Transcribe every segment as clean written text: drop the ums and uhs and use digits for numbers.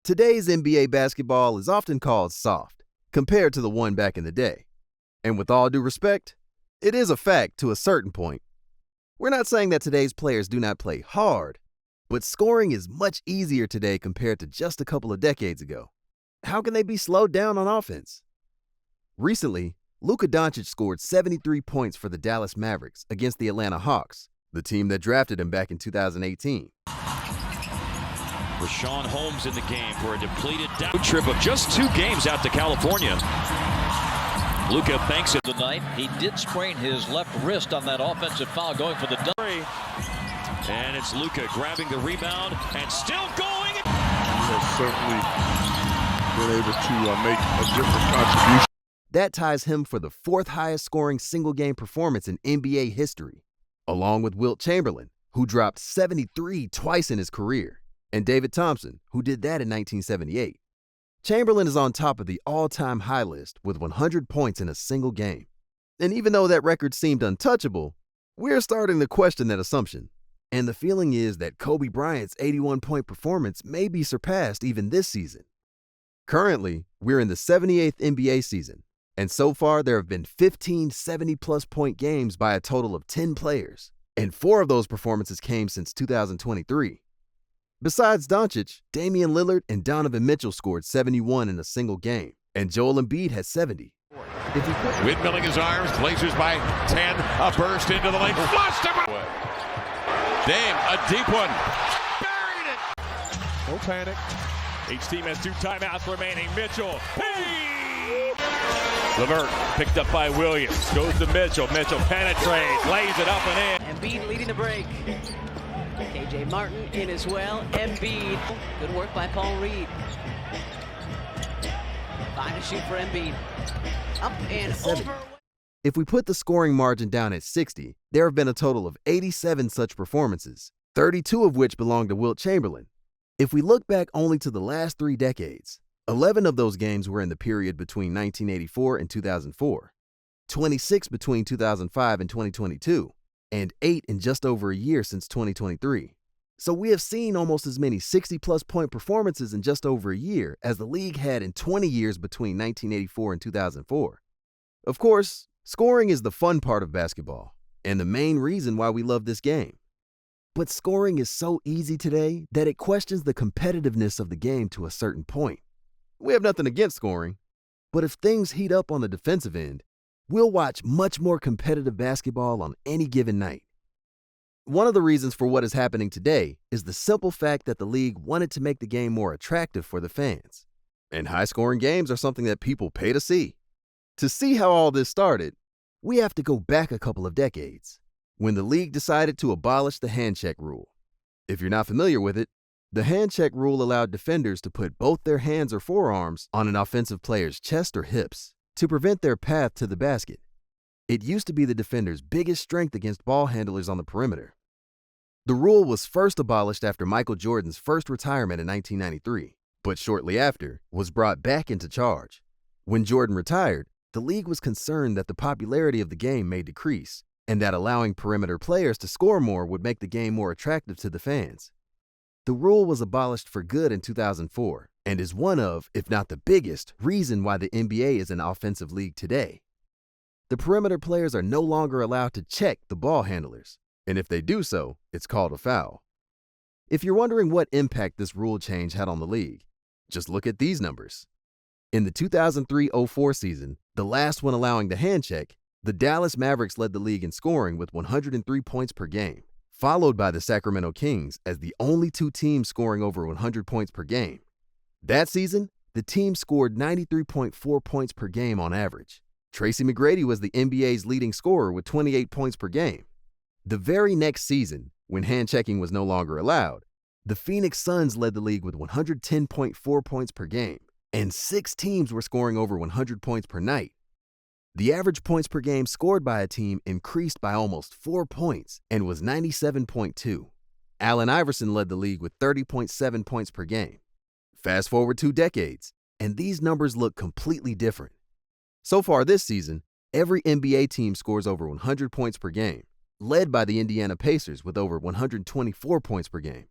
Today's NBA basketball is often called soft, compared to the one back in the day. And with all due respect, it is a fact to a certain point. We're not saying that today's players do not play hard, but scoring is much easier today compared to just a couple of decades ago. How can they be slowed down on offense? Recently, Lukadoncic scored 73 points for the Dallas Mavericks against the Atlanta Hawks, the team that drafted him back in 2018. Rashawn Holmes in the game for a depleted trip of just 2 games out to California. Luka thanks it tonight. He did sprain his left wrist on that offensive foul going for the dunk. And it's Luka grabbing the rebound and still going. He has certainly been able to make a different contribution. That ties him for the 4th highest scoring single-game performance in NBA history, along with Wilt Chamberlain, who dropped 73 twice in his career, and David Thompson, who did that in 1978. Chamberlain is on top of the all-time high list with 100 points in a single game. And even though that record seemed untouchable, we're starting to question that assumption. And the feeling is that Kobe Bryant's 81-point performance may be surpassed even this season. Currently, we're in the 78th NBA season, and so far there have been 15 70-plus point games by a total of 10 players, and 4 of those performances came since 2023. Besides Doncic, Damian Lillard and Donovan Mitchell scored 71 in a single game, and Joel Embiid has 70. Windmilling his arms, Blazers by 10, a burst into the lane, flushed him away. Dame, a deep one, buried it. No panic. Each team has 2 timeouts remaining. Mitchell, hey! LeVert picked up by Williams, goes to Mitchell. Mitchell penetrates, lays it up and in. Embiid leading the break. KJ Martin in as well. Embiid. Good work by Paul Reed. Fine to shoot for Embiid. Up and over. If we put the scoring margin down at 60, there have been a total of 87 such performances, 32 of which belong to Wilt Chamberlain. If we look back only to the last 3 decades, 11 of those games were in the period between 1984 and 2004, 26 between 2005 and 2022, and 8 in just over a year since 2023. So we have seen almost as many 60-plus point performances in just over a year as the league had in 20 years between 1984 and 2004. Of course, scoring is the fun part of basketball, and the main reason why we love this game. But scoring is so easy today that it questions the competitiveness of the game to a certain point. We have nothing against scoring, but if things heat up on the defensive end, we'll watch much more competitive basketball on any given night. One of the reasons for what is happening today is the simple fact that the league wanted to make the game more attractive for the fans. And high-scoring games are something that people pay to see. To see how all this started, we have to go back a couple of decades, when the league decided to abolish the hand check rule. If you're not familiar with it, the hand check rule allowed defenders to put both their hands or forearms on an offensive player's chest or hips to prevent their path to the basket. It used to be the defender's biggest strength against ball handlers on the perimeter. The rule was first abolished after Michael Jordan's first retirement in 1993, but shortly after was brought back into charge. When Jordan retired, the league was concerned that the popularity of the game may decrease, and that allowing perimeter players to score more would make the game more attractive to the fans. The rule was abolished for good in 2004, and is one of, if not the biggest, reason why the NBA is an offensive league today. The perimeter players are no longer allowed to check the ball handlers, and if they do so, it's called a foul. If you're wondering what impact this rule change had on the league, just look at these numbers. In the 2003-04 season, the last one allowing the hand check, the Dallas Mavericks led the league in scoring with 103 points per game, followed by the Sacramento Kings as the only 2 teams scoring over 100 points per game. That season, the team scored 93.4 points per game on average. Tracy McGrady was the NBA's leading scorer with 28 points per game. The very next season, when hand-checking was no longer allowed, the Phoenix Suns led the league with 110.4 points per game, and 6 teams were scoring over 100 points per night. The average points per game scored by a team increased by almost 4 points and was 97.2. Allen Iverson led the league with 30.7 points per game. Fast forward 2 decades, and these numbers look completely different. So far this season, every NBA team scores over 100 points per game, led by the Indiana Pacers with over 124 points per game.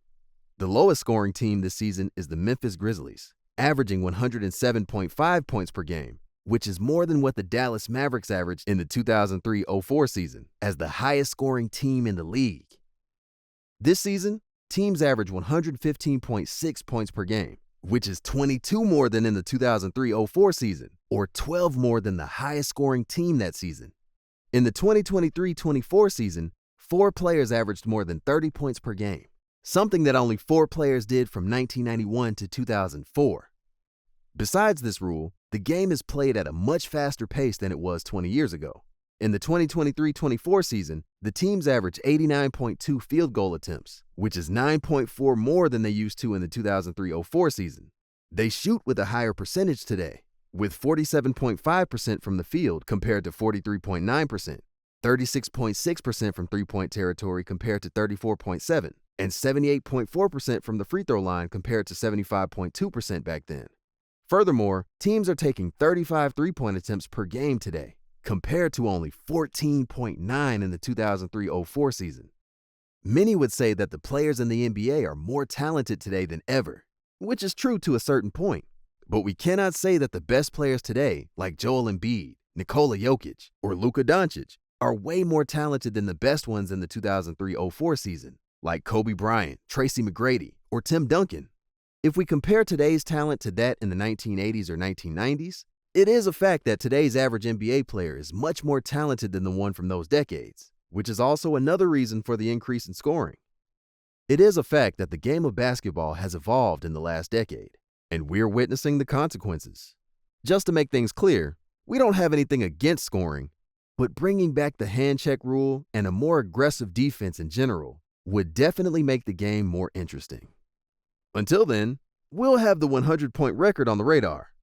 The lowest scoring team this season is the Memphis Grizzlies, averaging 107.5 points per game, which is more than what the Dallas Mavericks averaged in the 2003-04 season as the highest scoring team in the league. This season, teams average 115.6 points per game, which is 22 more than in the 2003-04 season, or 12 more than the highest scoring team that season. In the 2023-24 season, 4 players averaged more than 30 points per game, something that only 4 players did from 1991 to 2004. Besides this rule, the game is played at a much faster pace than it was 20 years ago. In the 2023-24 season, the teams averaged 89.2 field goal attempts, which is 9.4 more than they used to in the 2003-04 season. They shoot with a higher percentage today, with 47.5% from the field compared to 43.9%, 36.6% from three-point territory compared to 34.7%, and 78.4% from the free throw line compared to 75.2% back then. Furthermore, teams are taking 35 three-point attempts per game today, compared to only 14.9 in the 2003-04 season. Many would say that the players in the NBA are more talented today than ever, which is true to a certain point. But we cannot say that the best players today, like Joel Embiid, Nikola Jokic, or Lukadoncic, are way more talented than the best ones in the 2003-04 season, like Kobe Bryant, Tracy McGrady, or Tim Duncan. If we compare today's talent to that in the 1980s or 1990s, it is a fact that today's average NBA player is much more talented than the one from those decades, which is also another reason for the increase in scoring. It is a fact that the game of basketball has evolved in the last decade, and we're witnessing the consequences. Just to make things clear, we don't have anything against scoring, but bringing back the hand check rule and a more aggressive defense in general would definitely make the game more interesting. Until then, we'll have the 100-point record on the radar,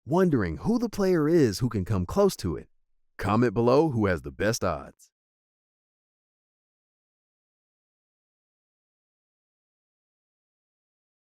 wondering who the player is who can come close to it. Comment below who has the best odds.